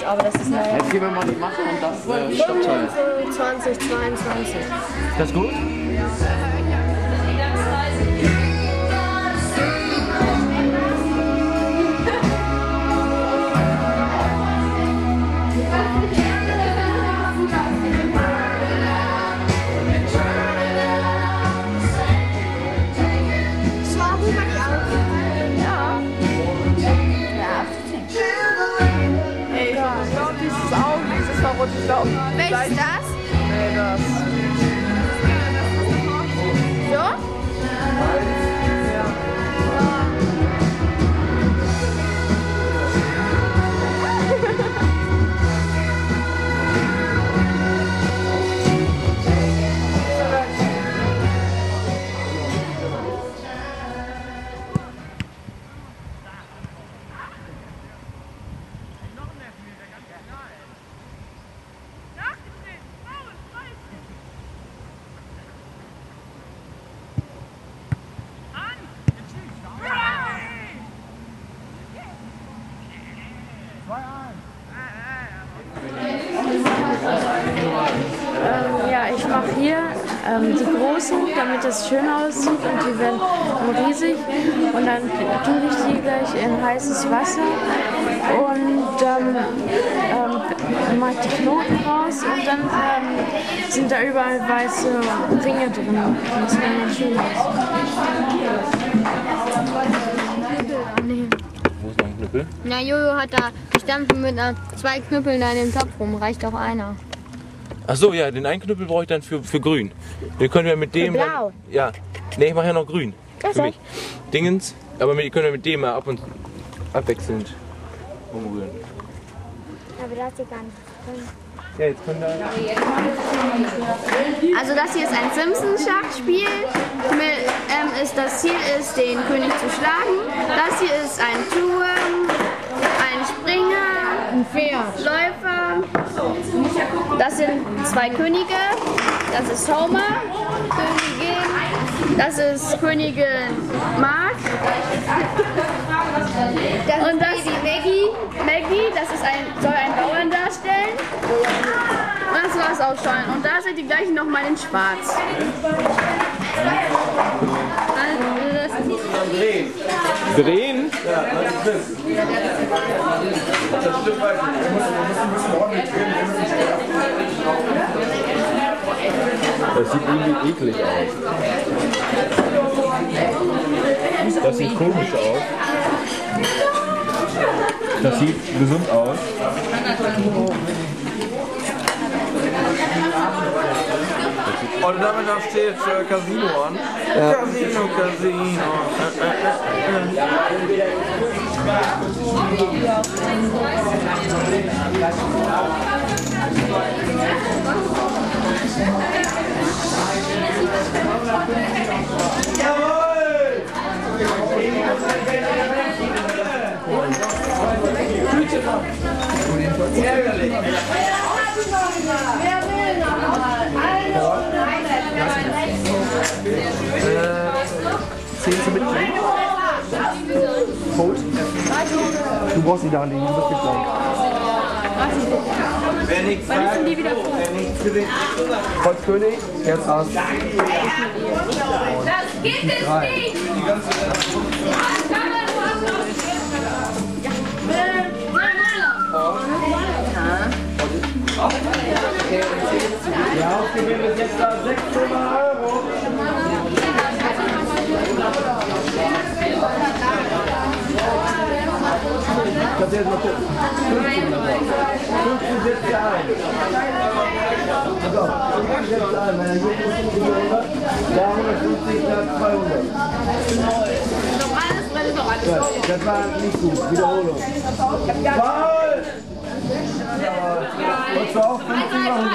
aber das ist naja. Jetzt gehen wir mal die Masse und das Stoppteil. 25, 22. Das ist gut? Welches ist das? Nee, das. So? Ja, ich mache hier die großen, damit es schön aussieht, und die werden riesig, und dann tue ich die gleich in heißes Wasser und dann mache ich die Knoten raus und dann sind da überall weiße Ringe drin und das sieht dann schön aus. Wo ist noch ein Knüppel? Na, Jojo hat da gestampft mit 2 Knüppeln da in dem Topf rum. Reicht auch einer. Ach so, ja, den einen Knüppel brauche ich dann für grün. Den können wir mit dem... Für blau? Ja. Ne, ich mache ja noch grün. Das Für mich. Dingens. Aber können wir mit dem mal ab und abwechselnd umrühren. Aber das hier gar nicht drin. Ja, jetzt können wir... Also das hier ist ein Simpsons-Schachspiel. Das Ziel ist, den König zu schlagen. Das hier ist ein Turm, ein Springer, Ein Pferd. Läufer. Das sind 2 Könige. Das ist Homer, Königin. Das ist Königin Mark. Und das ist die Maggie. Maggie, das ist soll einen Bauern darstellen. Und das war es auch schon. Und da sind die gleichen nochmal in Schwarz. Drehen? Drehen? Ja, das ist das stimmt. Das sieht irgendwie eklig aus. Das sieht komisch aus. Das sieht gesund aus. Und damit da steht Casino an. Ja. Casino, Casino. Zählst du mit? Code? Du brauchst nicht da liegen, du bist geplant. Wer nichts sagt, wer nichts gewinnt. Kreuz König, Herz Ass. Das gibt es nicht! Der Hauptgewinn ist jetzt da 600 €. Kannst du jetzt mal gucken. 15 setzt ihr ein. So, 15 setzt ihr ein. Wenn er hier ist, 100, da 150, da 200. Ja, das war nicht gut. Wiederholung. Faul! Und zwar auch 50 mal 100.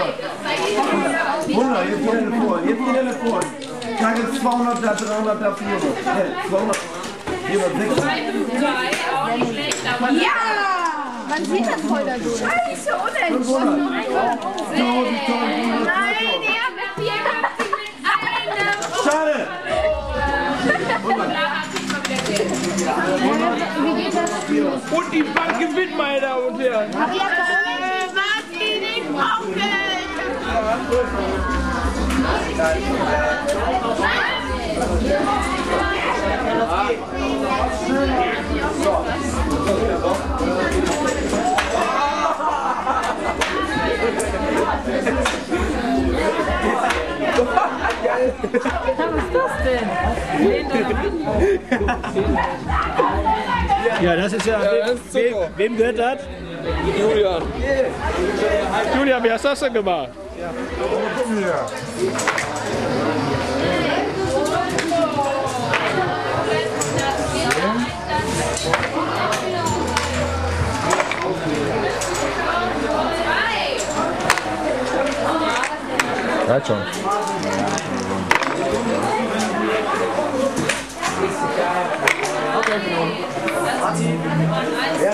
100, jetzt geht er vor. Jetzt geht er vor. Ich sage jetzt 200, da 300, da 400. 200. 400, 600. Ja! Man sieht das voll da durch. Scheiße, unentschieden. Nein, er mit 4 mit einem. Schade! Wie geht das? Und die Bank gewinnt, meine Damen und Herren. Aber ihr habt doch Was ist das denn? Ja, das ist ja. Wem gehört das? Julian. Julian, wie hast du das denn gemacht? Ja, schon. Ja,